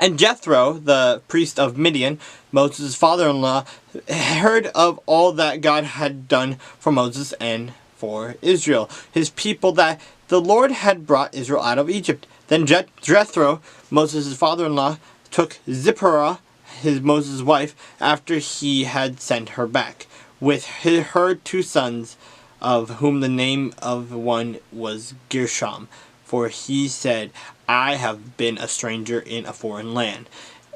And Jethro, the priest of Midian, Moses' father-in-law, heard of all that God had done for Moses and for Israel, his people, that the Lord had brought Israel out of Egypt. Then Jethro, Moses' father-in-law, took Zipporah, Moses' wife, after he had sent her back, with her 2 sons, of whom the name of one was Gershom, for he said, I have been a stranger in a foreign land.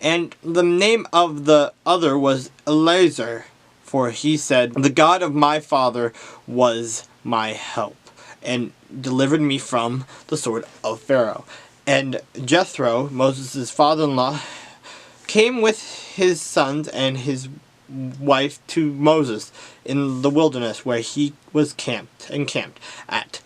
And the name of the other was Eleazar, for he said, the God of my father was my help, and delivered me from the sword of Pharaoh. And Jethro, Moses' father-in-law, came with his sons and his wife to Moses in the wilderness, where he was encamped at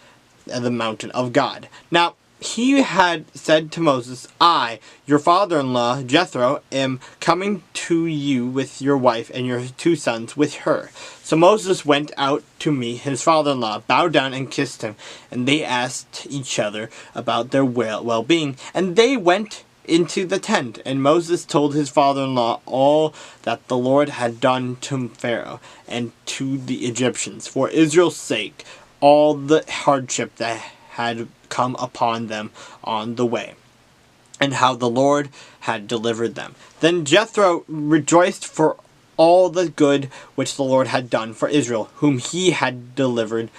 the mountain of God. Now he had said to Moses, I, your father-in-law Jethro, am coming to you with your wife and your 2 sons with her. So Moses went out to meet his father-in-law, bowed down and kissed him, and they asked each other about their well-being, and they went into the tent. And Moses told his father-in-law all that the Lord had done to Pharaoh and to the Egyptians for Israel's sake, all the hardship that had come upon them on the way, and how the Lord had delivered them. Then Jethro rejoiced for all the good which the Lord had done for Israel, whom he had delivered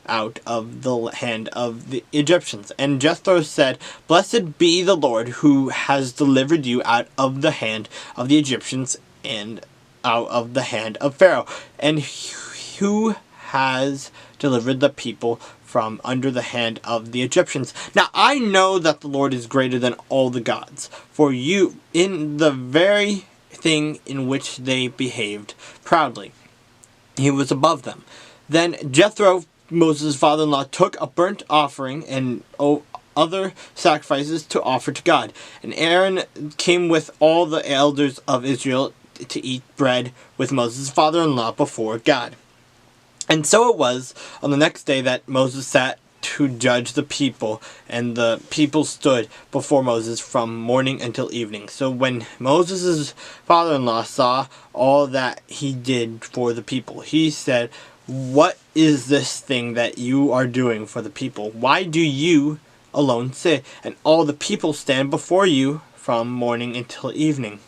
out of the hand of the Egyptians. And Jethro said, Blessed be the Lord, who has delivered you out of the hand of the Egyptians and out of the hand of Pharaoh, and who has delivered the people from under the hand of the Egyptians. Now I know that the Lord is greater than all the gods, for you, in the very thing in which they behaved proudly, he was above them. Then Jethro, Moses' father-in-law, took a burnt offering and other sacrifices to offer to God. And Aaron came with all the elders of Israel to eat bread with Moses' father-in-law before God. And so it was on the next day that Moses sat to judge the people, and the people stood before Moses from morning until evening. So when Moses' father-in-law saw all that he did for the people, he said, What is this thing that you are doing for the people? Why do you alone sit, and all the people stand before you from morning until evening?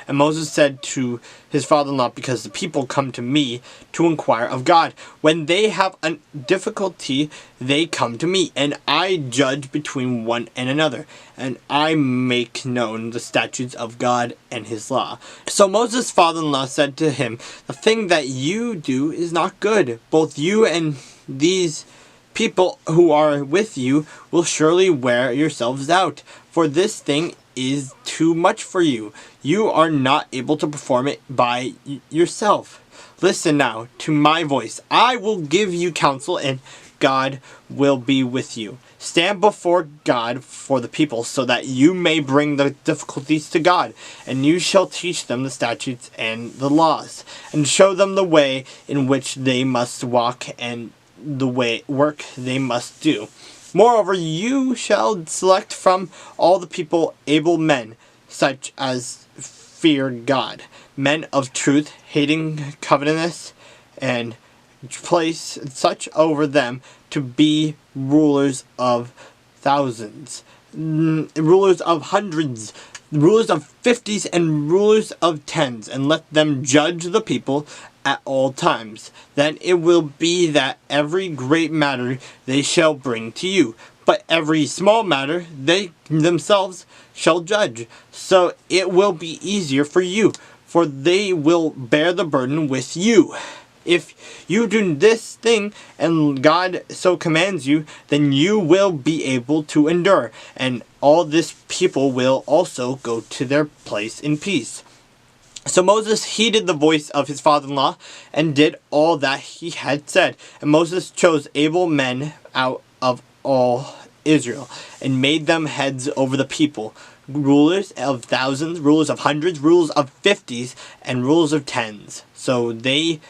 And Moses said to his father-in-law, Because the people come to me to inquire of God. When they have a difficulty, they come to me, and I judge between one and another, and I make known the statutes of God and his law. So Moses' father-in-law said to him, The thing that you do is not good. Both you and these people who are with you will surely wear yourselves out, for this thing is too much for you. You are not able to perform it by yourself. Listen now to my voice. I will give you counsel, and God will be with you. Stand before God for the people, so that you may bring the difficulties to God, and you shall teach them the statutes and the laws, and show them the way in which they must walk, and the work they must do. Moreover, you shall select from all the people able men, such as fear God, men of truth, hating covetousness, and place such over them to be rulers of thousands, rulers of hundreds, rulers of 50s, and rulers of 10s, and let them judge the people at all times. Then it will be that every great matter they shall bring to you, but every small matter they themselves shall judge. So it will be easier for you, for they will bear the burden with you. If you do this thing, and God so commands you, then you will be able to endure, and all this people will also go to their place in peace. So Moses heeded the voice of his father-in-law, and did all that he had said. And Moses chose able men out of all Israel, and made them heads over the people, rulers of thousands, rulers of hundreds, rulers of 50s, and rulers of 10s. So they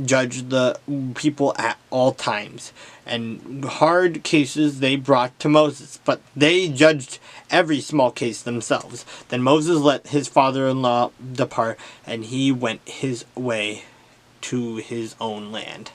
judge the people at all times. And hard cases they brought to Moses, but they judged every small case themselves. Then Moses let his father-in-law depart, and he went his way to his own land.